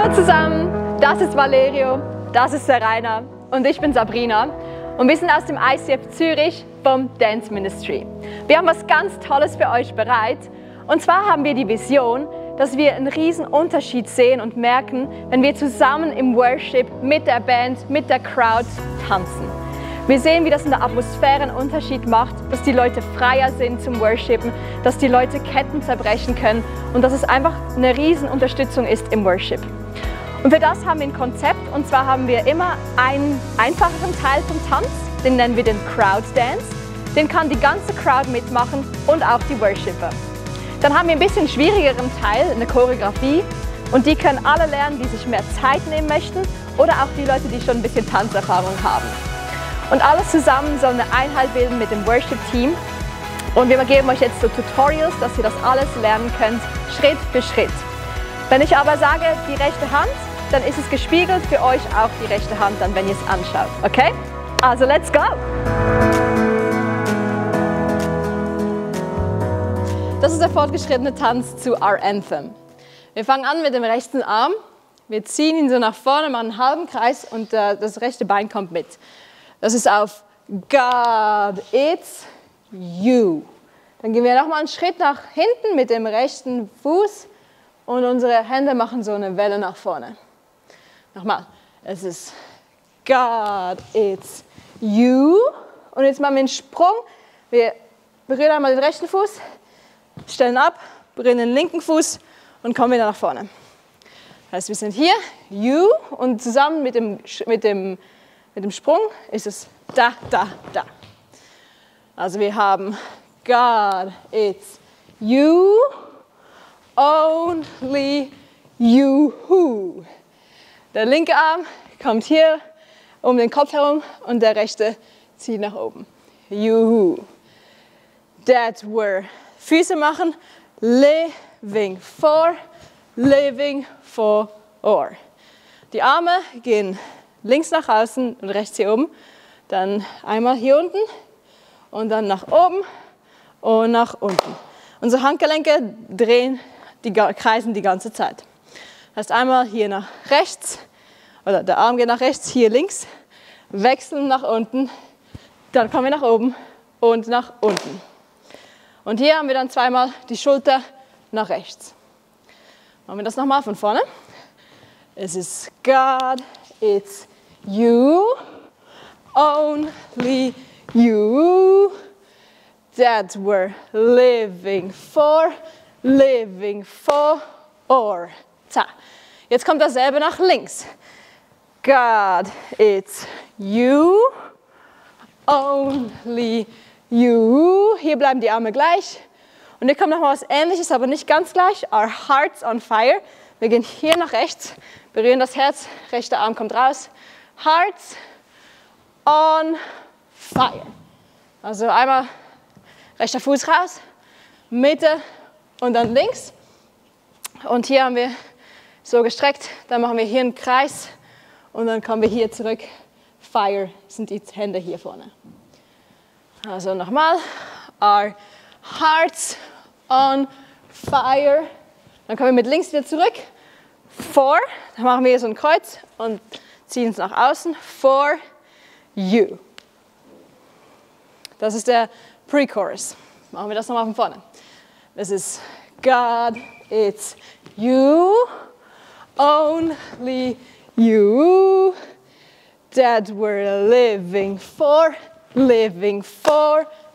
Hallo zusammen, das ist Valerio, das ist der Rainer und ich bin Sabrina und wir sind aus dem ICF Zürich vom Dance Ministry. Wir haben was ganz Tolles für euch bereit und zwar haben wir die Vision, dass wir einen riesen Unterschied sehen und merken, wenn wir zusammen im Worship mit der Band, mit der Crowd tanzen. Wir sehen, wie das in der Atmosphäre einen Unterschied macht, dass die Leute freier sind zum Worshipen, dass die Leute Ketten zerbrechen können und dass es einfach eine riesen Unterstützung ist im Worship. Und für das haben wir ein Konzept und zwar haben wir immer einen einfacheren Teil vom Tanz, den nennen wir den Crowd Dance. Den kann die ganze Crowd mitmachen und auch die Worshipper. Dann haben wir ein bisschen schwierigeren Teil, eine Choreografie und die können alle lernen, die sich mehr Zeit nehmen möchten oder auch die Leute, die schon ein bisschen Tanzerfahrung haben. Und alles zusammen soll eine Einheit bilden mit dem Worship-Team. Und wir geben euch jetzt so Tutorials, dass ihr das alles lernen könnt, Schritt für Schritt. Wenn ich aber sage, die rechte Hand, dann ist es gespiegelt für euch auch die rechte Hand, dann, wenn ihr es anschaut. Okay? Also, let's go! Das ist der fortgeschrittene Tanz zu Our Anthem. Wir fangen an mit dem rechten Arm. Wir ziehen ihn so nach vorne, machen einen halben Kreis und das rechte Bein kommt mit. Das ist auf God, it's you. Dann gehen wir nochmal einen Schritt nach hinten mit dem rechten Fuß und unsere Hände machen so eine Welle nach vorne. Nochmal, es ist God, it's you. Und jetzt machen wir einen Sprung. Wir berühren einmal den rechten Fuß, stellen ab, berühren den linken Fuß und kommen wieder nach vorne. Das heißt, wir sind hier, you, und zusammen mit dem Sprung ist es da, da, da. Also wir haben God, it's you, only you. Der linke Arm kommt hier um den Kopf herum und der rechte zieht nach oben. You. That's where Füße machen, living for, or. Die Arme gehen links nach außen und rechts hier oben. Dann einmal hier unten und dann nach oben und nach unten. Unsere Handgelenke kreisen die ganze Zeit. Das heißt einmal hier nach rechts, oder der Arm geht nach rechts, hier links, wechseln nach unten, dann kommen wir nach oben und nach unten. Und hier haben wir dann zweimal die Schulter nach rechts. Machen wir das nochmal von vorne. Es ist God, it's you, only you, that we're living for, or. Ta. Jetzt kommt dasselbe nach links. God, it's you, only you. Hier bleiben die Arme gleich. Und hier kommt nochmal was Ähnliches, aber nicht ganz gleich. Our hearts on fire. Wir gehen hier nach rechts, berühren das Herz, rechter Arm kommt raus. Hearts on fire. Also einmal rechter Fuß raus, Mitte und dann links. Und hier haben wir so gestreckt, dann machen wir hier einen Kreis und dann kommen wir hier zurück. Fire sind die Hände hier vorne. Also nochmal, our hearts on fire. Dann kommen wir mit links wieder zurück. For, dann machen wir hier so ein Kreuz und ziehen es nach außen. For you. Das ist der Pre-Chorus. Machen wir das nochmal von vorne. Das ist God, it's you, only you, that we're living for,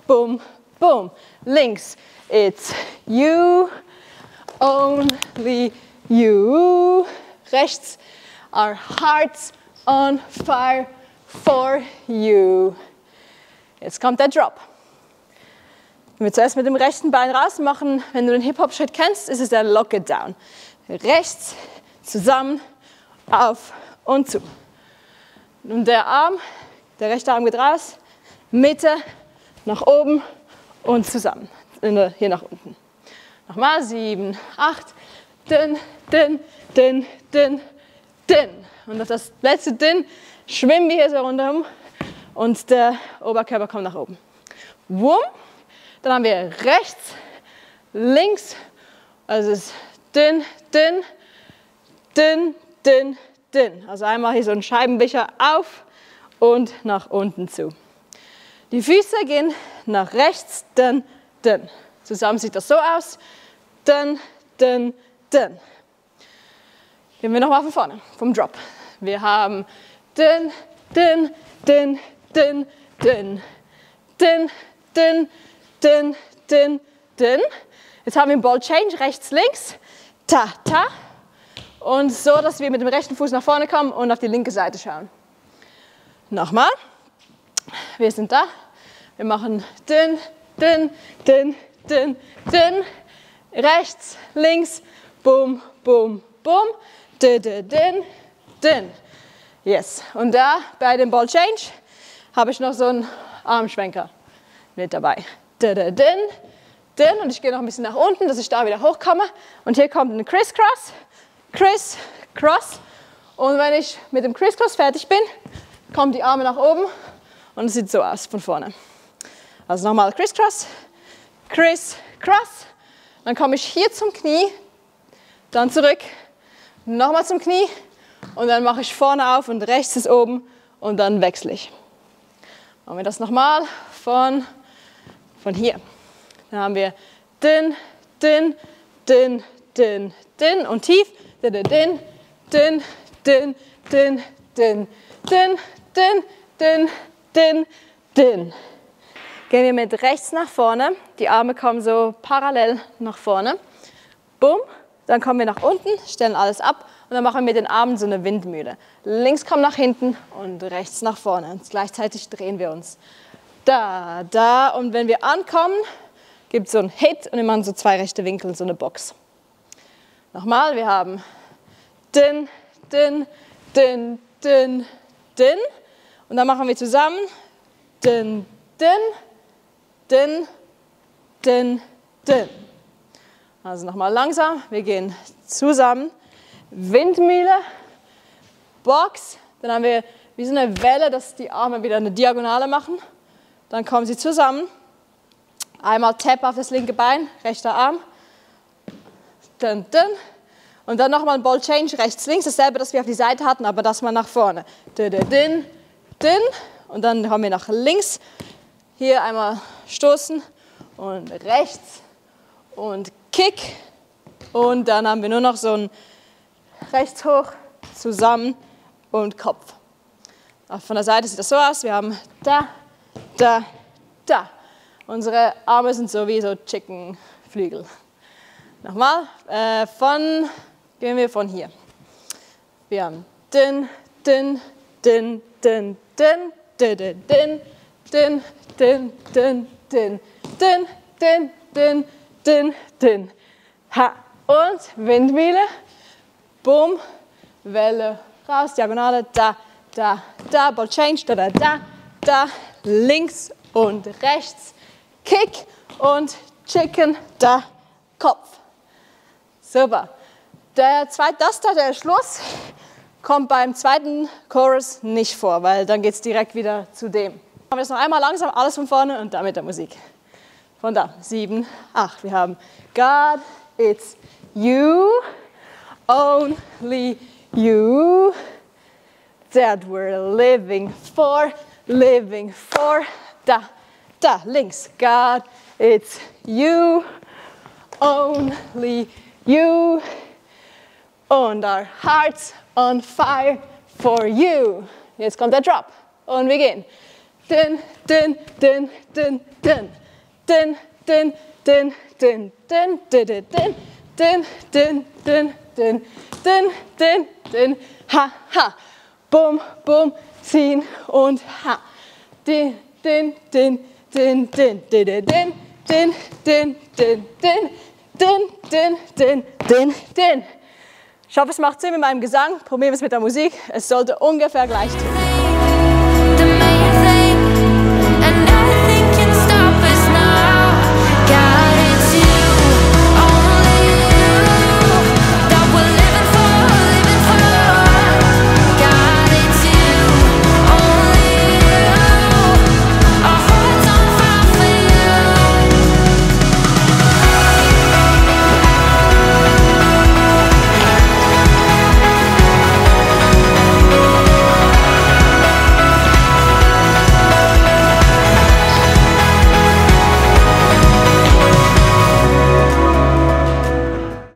boom, boom. Links, it's you, only you. Rechts, our hearts on fire for you. Jetzt kommt der Drop. Wenn wir zuerst mit dem rechten Bein raus machen, wenn du den Hip-Hop-Schritt kennst, ist es der Lock It Down. Rechts, zusammen, auf und zu. Und der rechte Arm geht raus, Mitte, nach oben und zusammen. Hier nach unten. Nochmal, 7, 8, din, din, din, din, din. Und auf das letzte Din schwimmen wir hier so rundherum und der Oberkörper kommt nach oben. Wum. Dann haben wir rechts, links, also es ist din, din, din, dünn, dünn. Also einmal hier so ein Scheibenwischer auf und nach unten zu. Die Füße gehen nach rechts, dünn, dünn. Zusammen sieht das so aus. Dünn, dünn, dünn. Gehen wir nochmal von vorne, vom Drop. Wir haben dünn, dünn, dünn, dünn, dünn, dünn, dünn, dünn, dünn, dünn. Jetzt haben wir einen Ball Change, rechts, links, ta, ta. Und so, dass wir mit dem rechten Fuß nach vorne kommen und auf die linke Seite schauen. Nochmal. Wir sind da. Wir machen dünn, dünn, dünn, dünn, dünn. Rechts, links, bum, bum, bum. Dünn, dünn, dünn. Yes. Und da bei dem Ball Change habe ich noch so einen Armschwenker mit dabei. Dünn, dünn, dünn. Und ich gehe noch ein bisschen nach unten, dass ich da wieder hochkomme. Und hier kommt ein Criss-Cross. Criss, Cross. Und wenn ich mit dem Criss-Cross fertig bin, kommen die Arme nach oben und es sieht so aus von vorne. Also nochmal Criss-Cross, Criss, Cross. Dann komme ich hier zum Knie, dann zurück, nochmal zum Knie und dann mache ich vorne auf und rechts ist oben und dann wechsle ich. Machen wir das nochmal von hier. Dann haben wir dünn, dünn, dünn, dünn, dünn und tief. Dünn, dünn, dünn, dünn, dünn, dünn, dünn, dünn, dünn, dünn. Gehen wir mit rechts nach vorne. Die Arme kommen so parallel nach vorne. Bumm. Dann kommen wir nach unten, stellen alles ab und dann machen wir mit den Armen so eine Windmühle. Links kommt nach hinten und rechts nach vorne. Und gleichzeitig drehen wir uns. Da, da. Und wenn wir ankommen, gibt es so einen Hit und wir machen so zwei rechte Winkel, so eine Box. Nochmal, wir haben dünn, dünn, dünn, dünn, dünn. Und dann machen wir zusammen dünn, dünn, dünn, dünn, dünn. Also nochmal langsam, wir gehen zusammen. Windmühle, Box. Dann haben wir wie so eine Welle, dass die Arme wieder eine Diagonale machen. Dann kommen sie zusammen. Einmal Tap auf das linke Bein, rechter Arm. Dun, dun. Und dann nochmal ein Ball Change, rechts, links, dasselbe, das wir auf die Seite hatten, aber das mal nach vorne. Dun, dun, dun, dun. Und dann kommen wir nach links, hier einmal stoßen und rechts und Kick. Und dann haben wir nur noch so ein rechts hoch, zusammen und Kopf. Auch von der Seite sieht das so aus, wir haben da, da, da. Unsere Arme sind so wie so Chicken-Flügel. Nochmal, gehen wir von hier. Wir haben dünn, dünn, dünn, dünn, dünn, dünn, dünn, dünn, dünn, dünn, dünn, dünn, dünn, dünn, dünn, dünn. Ha. Und Windmühle, Bumm, Welle, raus, Diagonale, da, da, da, Ball Change, da, da, da, da, links und rechts, Kick und Chicken, da, Kopf. Super. Der Schluss kommt beim zweiten Chorus nicht vor, weil dann geht es direkt wieder zu dem. Machen wir das noch einmal langsam, alles von vorne und dann mit der Musik. Von da, 7, 8. Wir haben God, it's you, only you, that we're living for, da, da, links. God, it's you, only you, and our hearts on fire for you. Jetzt kommt der Drop und wir gehen. Dun, dun, dun, dun, dun, dun, dun, dun, dun, dun, dun, dun, dun, dun, dun, dun, dun, dun, ha, ha, bum, bum, ziehen und ha. Dun, dun, dun, dun, dun, dun, dun, dun, dun, dun, dun, dun. Dün, dün, dün, dün, dün. Ich hoffe, es macht Sinn mit meinem Gesang. Probieren wir es mit der Musik. Es sollte ungefähr gleich tun.